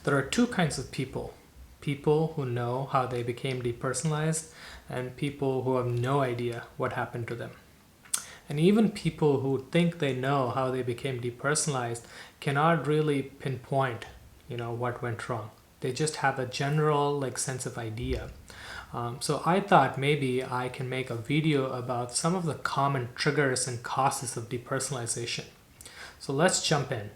There are two kinds of people. People who know how they became depersonalized and people who have no idea what happened to them. And even people who think they know how they became depersonalized cannot really pinpoint, what went wrong. They just have a general sense of idea. So I thought maybe I can make a video about some of the common triggers and causes of depersonalization. So let's jump in.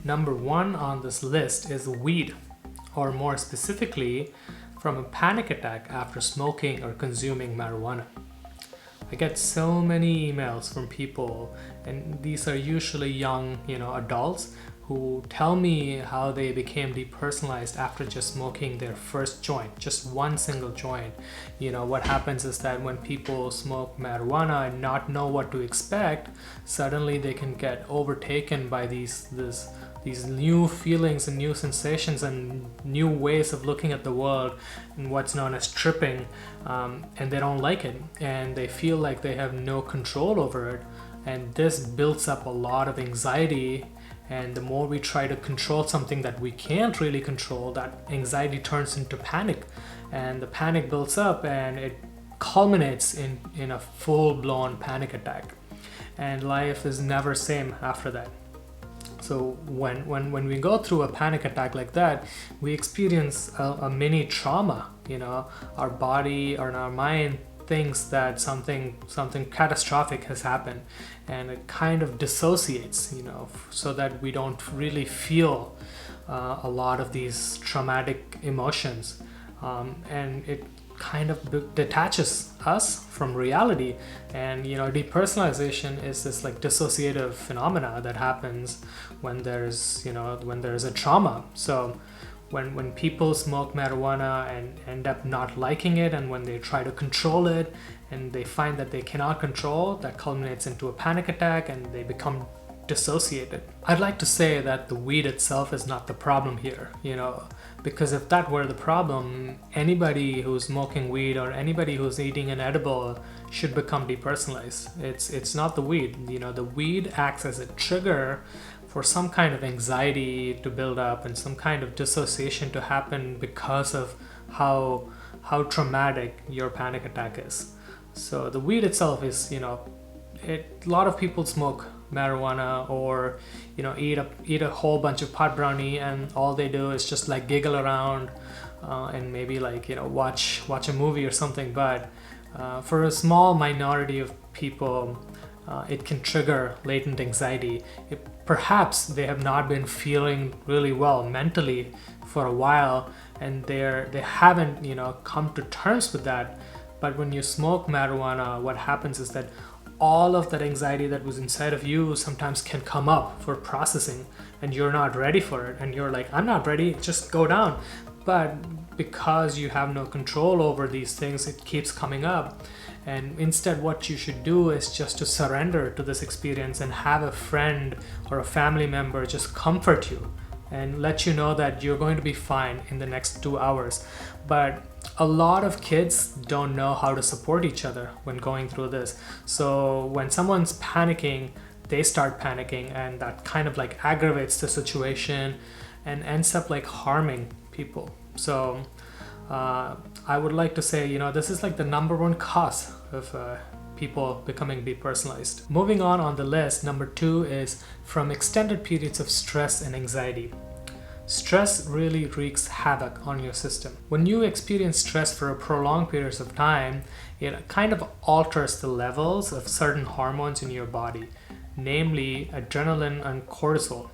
Number one on this list is weed, or more specifically, from a panic attack after smoking or consuming marijuana. I get so many emails from people, and these are usually young, adults who tell me how they became depersonalized after just smoking their first joint, just one single joint. What happens is that when people smoke marijuana and not know what to expect, suddenly they can get overtaken by these new feelings and new sensations and new ways of looking at the world and what's known as tripping, and they don't like it and they feel like they have no control over it, and this builds up a lot of anxiety. And the more we try to control something that we can't really control, that anxiety turns into panic, and the panic builds up and it culminates in a full-blown panic attack, and life is never same after that. So when we go through a panic attack like that, we experience a mini trauma. Our body or our mind thinks that something catastrophic has happened, and it kind of dissociates, so that we don't really feel a lot of these traumatic emotions, and it kind of detaches us from reality. And depersonalization is this dissociative phenomena that happens when there's a trauma. So when people smoke marijuana and end up not liking it, and when they try to control it and they find that they cannot control, that culminates into a panic attack and they become dissociated. I'd like to say that the weed itself is not the problem here, because if that were the problem, anybody who's smoking weed or anybody who's eating an edible should become depersonalized. It's not the weed. The weed acts as a trigger for some kind of anxiety to build up and some kind of dissociation to happen because of how traumatic your panic attack is. So the weed itself is, a lot of people smoke marijuana or eat a whole bunch of pot brownie, and all they do is just giggle around and maybe watch a movie or something. But for a small minority of people, it can trigger latent anxiety. Perhaps they have not been feeling really well mentally for a while, and they haven't come to terms with that. But when you smoke marijuana, what happens is that all of that anxiety that was inside of you sometimes can come up for processing, and you're not ready for it, and you're like, I'm not ready, just go down. But because you have no control over these things, it keeps coming up. And instead, what you should do is just to surrender to this experience and have a friend or a family member just comfort you and let you know that you're going to be fine in the next 2 hours. But a lot of kids don't know how to support each other when going through this. So when someone's panicking, they start panicking, and that kind of aggravates the situation and ends up harming people. So I would like to say, this is the number one cause of people becoming depersonalized. Moving on the list, number 2 is from extended periods of stress and anxiety. Stress really wreaks havoc on your system. When you experience stress for a prolonged periods of time, it kind of alters the levels of certain hormones in your body, namely adrenaline and cortisol.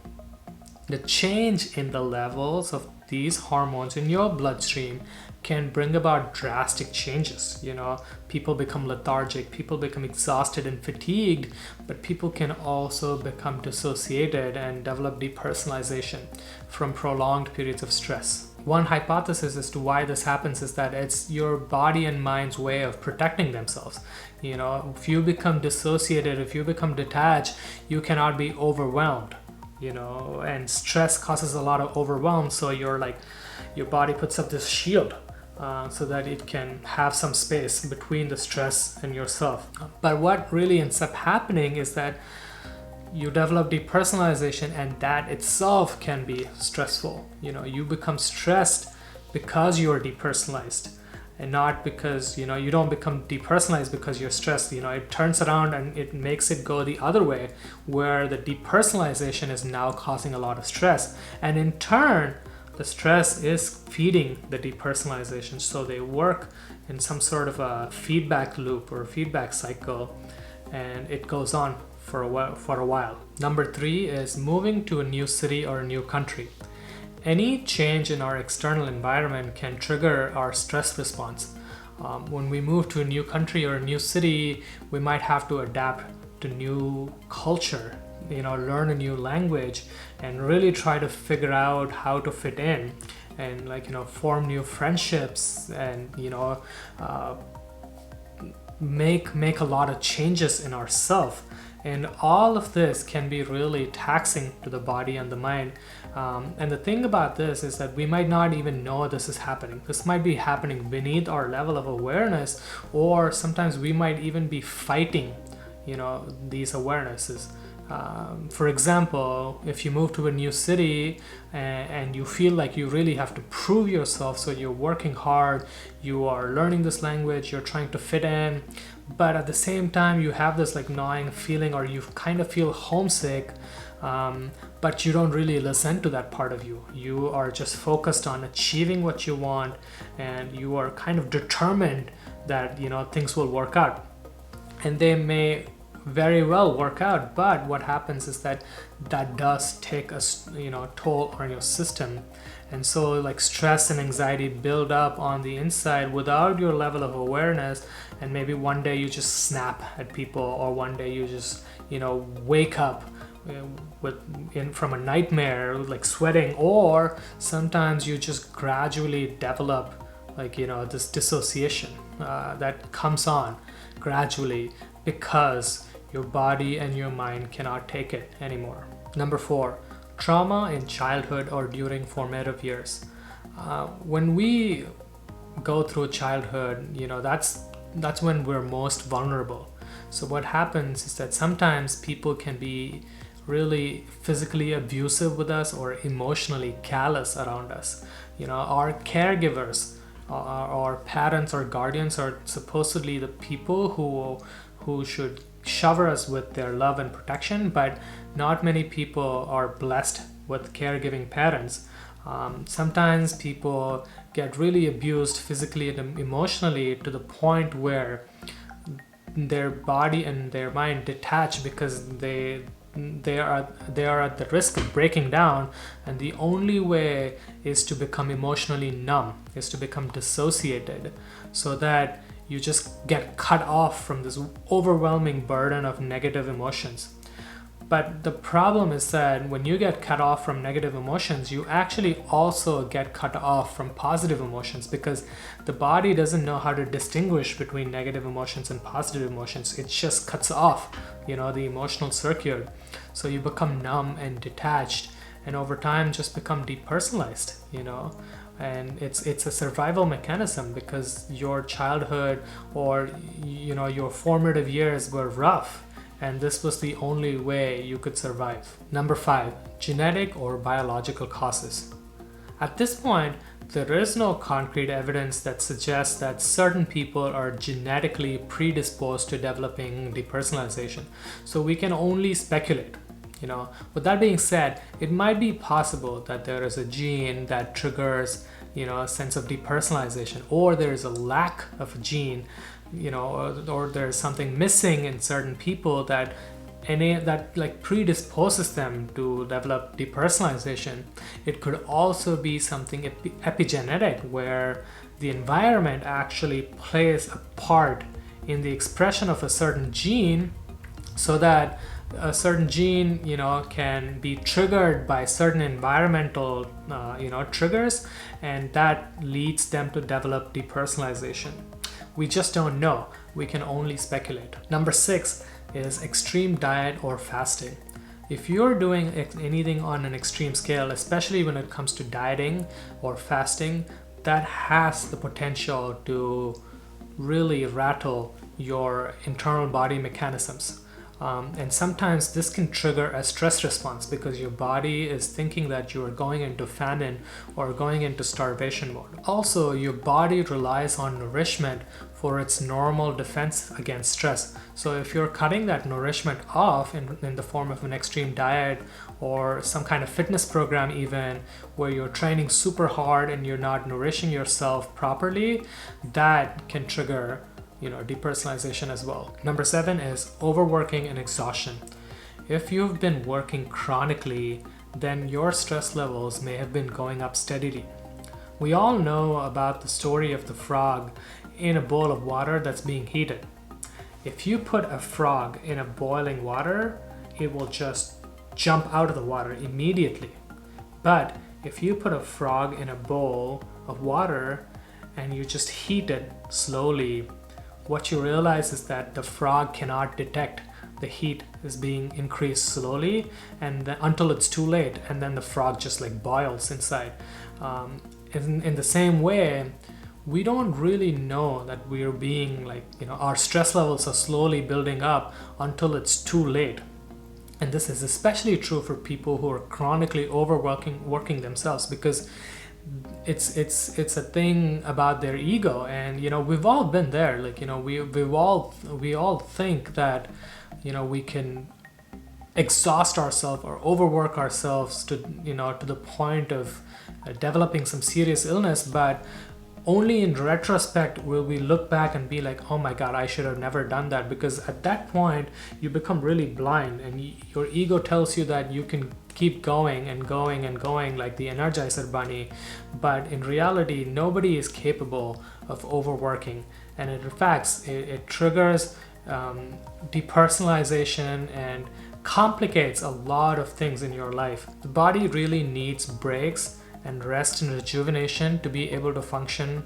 The change in the levels of these hormones in your bloodstream can bring about drastic changes. People become lethargic, people become exhausted and fatigued, but people can also become dissociated and develop depersonalization from prolonged periods of stress. One hypothesis as to why this happens is that it's your body and mind's way of protecting themselves. If you become dissociated, if you become detached, you cannot be overwhelmed. And stress causes a lot of overwhelm, so your body puts up this shield so that it can have some space between the stress and yourself. But what really ends up happening is that you develop depersonalization, and that itself can be stressful. You become stressed because you are depersonalized, and not because you don't become depersonalized because you're stressed. It turns around and it makes it go the other way, where the depersonalization is now causing a lot of stress, and in turn the stress is feeding the depersonalization. So they work in some sort of a feedback loop or a feedback cycle, and it goes on for a while. Number 3 is moving to a new city or a new country. Any change in our external environment can trigger our stress response. When we move to a new country or a new city, we might have to adapt to new culture, learn a new language, and really try to figure out how to fit in, and form new friendships, and make a lot of changes in ourselves. And all of this can be really taxing to the body and the mind. And the thing about this is that we might not even know this is happening. This might be happening beneath our level of awareness, or sometimes we might even be fighting, these awarenesses. For example, if you move to a new city and you feel like you really have to prove yourself, so you're working hard, you are learning this language, you're trying to fit in, but at the same time you have this gnawing feeling, or you kind of feel homesick, but you don't really listen to that part of you. You are just focused on achieving what you want, and you are kind of determined that things will work out, and they may very well work out. But what happens is that does take a toll on your system, and so stress and anxiety build up on the inside without your level of awareness. And maybe one day you just snap at people, or one day you just wake up from a nightmare, sweating, or sometimes you just gradually develop this dissociation that comes on gradually because your body and your mind cannot take it anymore. Number 4, trauma in childhood or during formative years. When we go through childhood, that's when we're most vulnerable. So what happens is that sometimes people can be really physically abusive with us, or emotionally callous around us. Our caregivers, our parents or guardians, are supposedly the people who should shower us with their love and protection, but not many people are blessed with caregiving parents. Sometimes people get really abused physically and emotionally to the point where their body and their mind detach, because they are at the risk of breaking down, and the only way is to become emotionally numb, is to become dissociated, so that you just get cut off from this overwhelming burden of negative emotions. But the problem is that when you get cut off from negative emotions, you actually also get cut off from positive emotions, because the body doesn't know how to distinguish between negative emotions and positive emotions. It just cuts off, the emotional circuit. So you become numb and detached, and over time just become depersonalized, and it's a survival mechanism, because your childhood or your formative years were rough, and this was the only way you could survive. Number 5, genetic or biological causes. At this point, there is no concrete evidence that suggests that certain people are genetically predisposed to developing depersonalization, so we can only speculate. With that being said, it might be possible that there is a gene that triggers a sense of depersonalization, or there is a lack of a gene, or there's something missing in certain people that predisposes them to develop depersonalization. It could also be something epigenetic, where the environment actually plays a part in the expression of a certain gene, so that a certain gene can be triggered by certain environmental triggers, and that leads them to develop depersonalization. We just don't know. We can only speculate. Number 6 is extreme diet or fasting. If you're doing anything on an extreme scale, especially when it comes to dieting or fasting, that has the potential to really rattle your internal body mechanisms. And sometimes this can trigger a stress response because your body is thinking that you are going into famine or going into starvation mode. Also, your body relies on nourishment for its normal defense against stress. So if you're cutting that nourishment off in the form of an extreme diet or some kind of fitness program, even where you're training super hard and you're not nourishing yourself properly, that can trigger depersonalization as well. Number 7 is overworking and exhaustion. If you've been working chronically, then your stress levels may have been going up steadily. We all know about the story of the frog in a bowl of water that's being heated. If you put a frog in a boiling water, it will just jump out of the water immediately. But if you put a frog in a bowl of water and you just heat it slowly, what you realize is that the frog cannot detect the heat is being increased slowly until it's too late, and then the frog just like boils inside. In the same way, we don't really know that we're being our stress levels are slowly building up until it's too late. And this is especially true for people who are chronically working themselves, because it's a thing about their ego. And we've all been there. We all think that we can exhaust ourselves or overwork ourselves to the point of developing some serious illness, but only in retrospect will we look back and be like, oh my god, I should have never done that. Because at that point you become really blind, and your ego tells you that you can keep going and going and going like the Energizer Bunny. But in reality, nobody is capable of overworking, and in fact it triggers depersonalization and complicates a lot of things in your life. The body really needs breaks and rest and rejuvenation to be able to function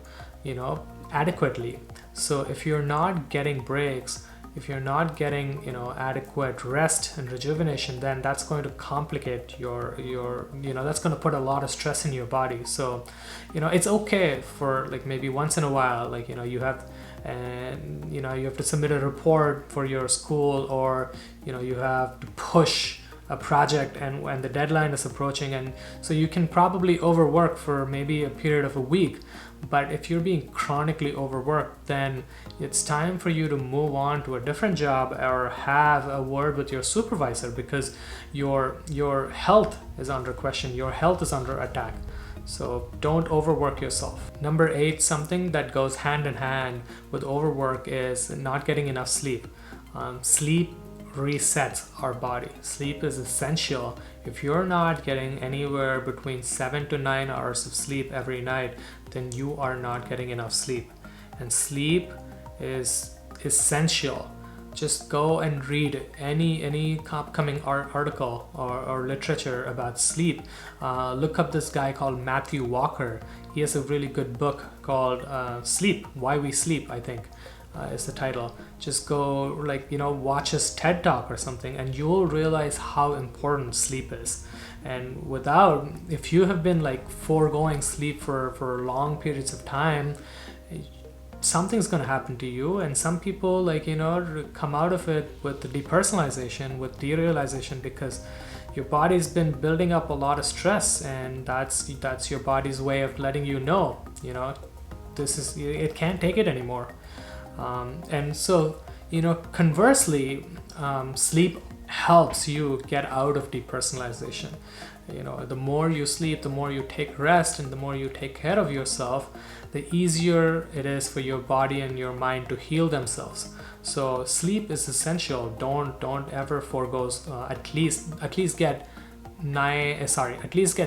adequately. So if you're not getting breaks, if you're not getting adequate rest and rejuvenation, then that's going to complicate your that's going to put a lot of stress in your body. So it's okay for maybe once in a while, you have to submit a report for your school, or you have to push a project and when the deadline is approaching, and so you can probably overwork for maybe a period of a week. But if you're being chronically overworked, then it's time for you to move on to a different job or have a word with your supervisor, because your health is under question, your health is under attack. So don't overwork yourself. Number 8, something that goes hand in hand with overwork is not getting enough sleep. Sleep resets our body. Sleep is essential. If you're not getting anywhere between 7 to 9 hours of sleep every night, then you are not getting enough sleep. And sleep is essential. Just go and read any upcoming article or literature about sleep. Look up this guy called Matthew Walker. He has a really good book called Sleep, Why We Sleep, I think. Is the title. Just go watch his TED talk or something, and you'll realize how important sleep is. And if you have been foregoing sleep for long periods of time, something's going to happen to you. And some people come out of it with the depersonalization, with derealization, because your body's been building up a lot of stress, and that's your body's way of letting you know it can't take it anymore. And so, conversely, sleep helps you get out of depersonalization. The more you sleep, the more you take rest, and the more you take care of yourself, the easier it is for your body and your mind to heal themselves. So sleep is essential. Don't ever forego at least get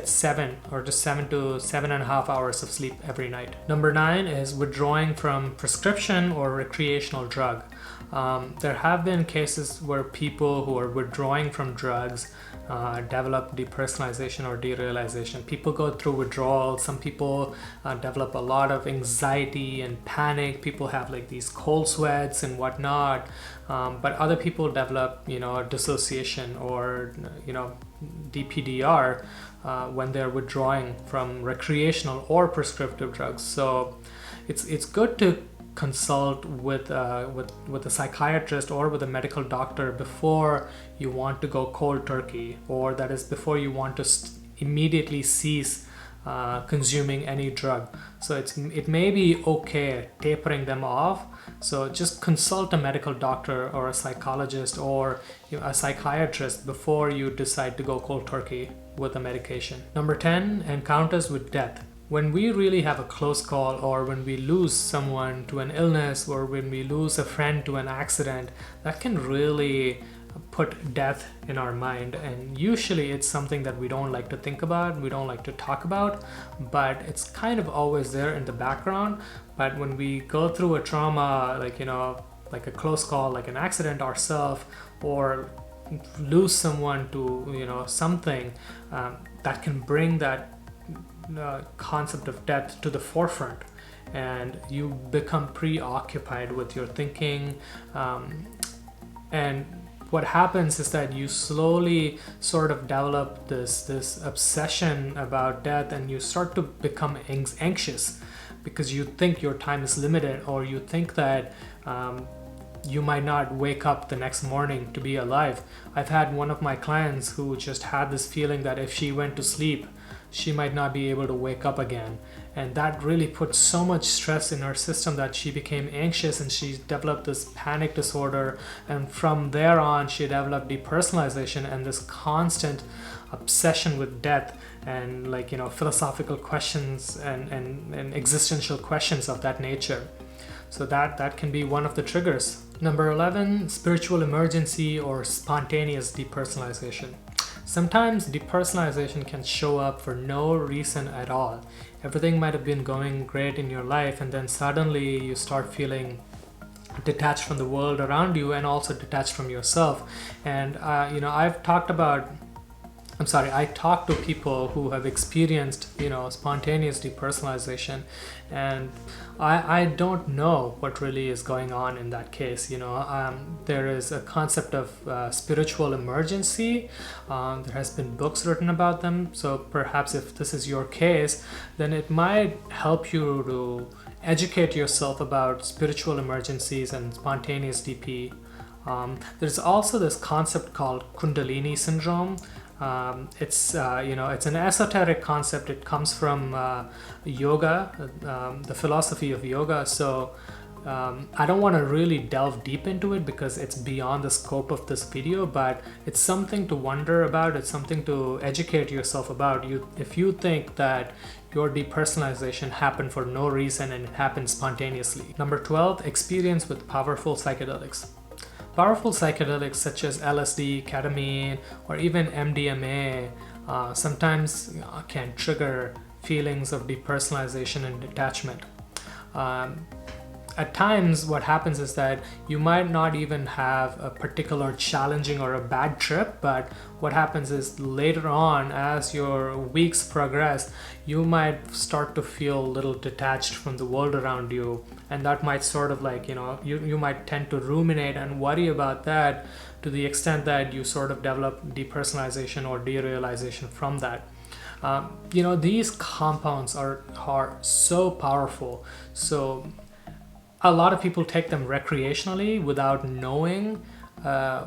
7 or just 7 to 7.5 hours of sleep every night. Number 9 is withdrawing from prescription or recreational drug. There have been cases where people who are withdrawing from drugs develop depersonalization or derealization. People go through withdrawals. Some people develop a lot of anxiety and panic. People have these cold sweats and whatnot. But other people develop dissociation, or DPDR when they're withdrawing from recreational or prescriptive drugs. So it's good to consult with a psychiatrist or with a medical doctor before you want to go cold turkey, or that is before you want to immediately cease consuming any drug. So it may be okay tapering them off. So just consult a medical doctor or a psychologist or a psychiatrist before you decide to go cold turkey with a medication. Number 10, encounters with death. When we really have a close call, or when we lose someone to an illness, or when we lose a friend to an accident, that can really put death in our mind. And usually it's something that we don't like to think about, we don't like to talk about, but it's kind of always there in the background. But when we go through a trauma, like a close call, like an accident ourselves, or lose someone to something, that can bring that concept of death to the forefront, and you become preoccupied with your thinking, and what happens is that you slowly sort of develop this obsession about death, and you start to become anxious because you think your time is limited, or you think that you might not wake up the next morning to be alive. I've had one of my clients who just had this feeling that if she went to sleep, she might not be able to wake up again. And that really put so much stress in her system that she became anxious, and she developed this panic disorder. And from there on, she developed depersonalization and this constant obsession with death and philosophical questions and existential questions of that nature. So that can be one of the triggers. Number 11, spiritual emergency or spontaneous depersonalization. Sometimes depersonalization can show up for no reason at all. Everything might have been going great in your life, and then suddenly you start feeling detached from the world around you, and also detached from yourself. And I talk to people who have experienced spontaneous depersonalization, and I don't know what really is going on in that case. There is a concept of spiritual emergency. There has been books written about them, so perhaps if this is your case, then it might help you to educate yourself about spiritual emergencies and spontaneous DP. There's also this concept called Kundalini Syndrome. It's an esoteric concept. It comes from yoga, the philosophy of yoga. So I don't want to really delve deep into it because it's beyond the scope of this video, but it's something to wonder about. It's something to educate yourself about. If you think that your depersonalization happened for no reason and it happened spontaneously. Number 12, experience with powerful psychedelics. Powerful psychedelics such as LSD, ketamine, or even MDMA sometimes can trigger feelings of depersonalization and detachment. At times, what happens is that you might not even have a particular challenging or a bad trip, but what happens is later on, as your weeks progress, you might start to feel a little detached from the world around you, and that might sort of you might tend to ruminate and worry about that to the extent that you sort of develop depersonalization or derealization from that. These compounds are so powerful. So a lot of people take them recreationally without knowing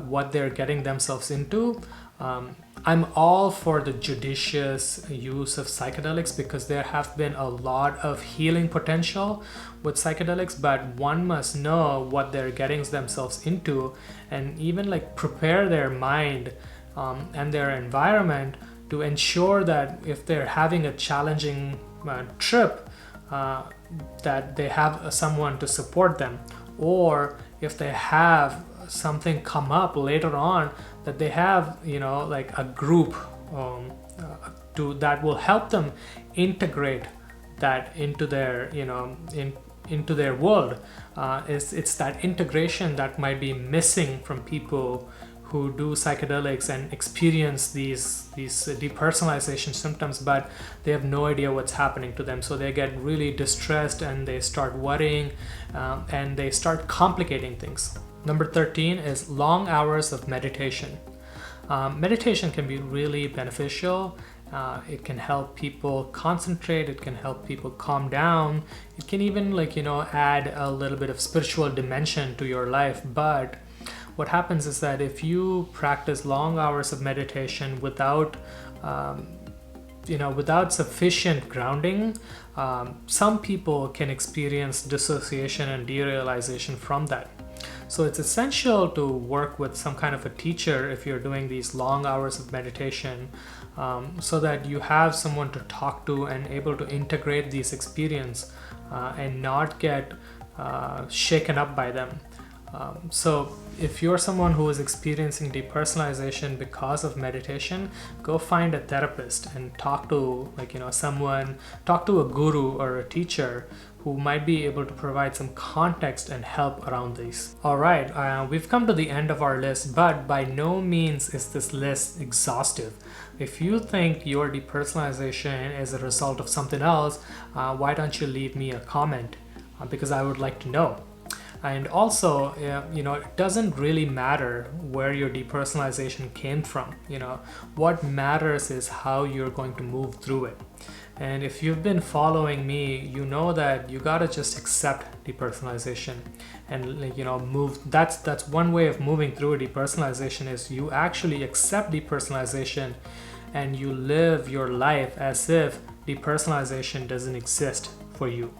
what they're getting themselves into. I'm all for the judicious use of psychedelics because there have been a lot of healing potential with psychedelics, but one must know what they're getting themselves into, and even prepare their mind and their environment to ensure that if they're having a challenging trip, that they have someone to support them, or if they have something come up later on, that they have a group that will help them integrate that into their into their world. It's that integration that might be missing from people who do psychedelics and experience these depersonalization symptoms, but they have no idea what's happening to them. So they get really distressed and they start worrying and they start complicating things. Number 13 is long hours of meditation. Meditation can be really beneficial. It can help people concentrate, it can help people calm down, it can even add a little bit of spiritual dimension to your life. But what happens is that if you practice long hours of meditation without without sufficient grounding, some people can experience dissociation and derealization from that. So it's essential to work with some kind of a teacher if you're doing these long hours of meditation, so that you have someone to talk to and able to integrate these experiences and not get shaken up by them. So if you're someone who is experiencing depersonalization because of meditation, go find a therapist and talk to talk to a guru or a teacher who might be able to provide some context and help around these. All right, we've come to the end of our list, but by no means is this list exhaustive. If you think your depersonalization is a result of something else, why don't you leave me a comment? Because I would like to know. And also, it doesn't really matter where your depersonalization came from. What matters is how you're going to move through it. And if you've been following me, you know that you gotta just accept depersonalization and move. That's one way of moving through a depersonalization, is you actually accept depersonalization and you live your life as if depersonalization doesn't exist for you.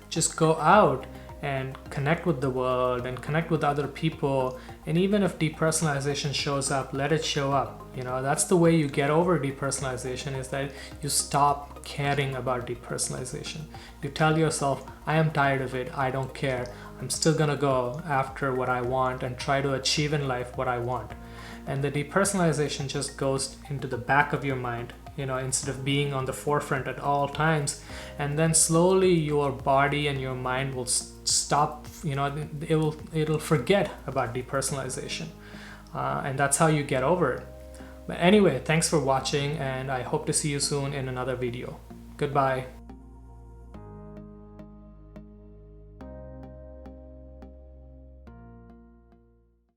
Just go out and connect with the world and connect with other people, and even if depersonalization shows up, let it show up. That's the way you get over depersonalization, is that you stop caring about depersonalization. You tell yourself, I am tired of it, I don't care, I'm still gonna go after what I want and try to achieve in life what I want. And the depersonalization just goes into the back of your mind, instead of being on the forefront at all times. And then slowly your body and your mind will stop, it'll forget about depersonalization. And that's how you get over it. But anyway, thanks for watching, and I hope to see you soon in another video. Goodbye.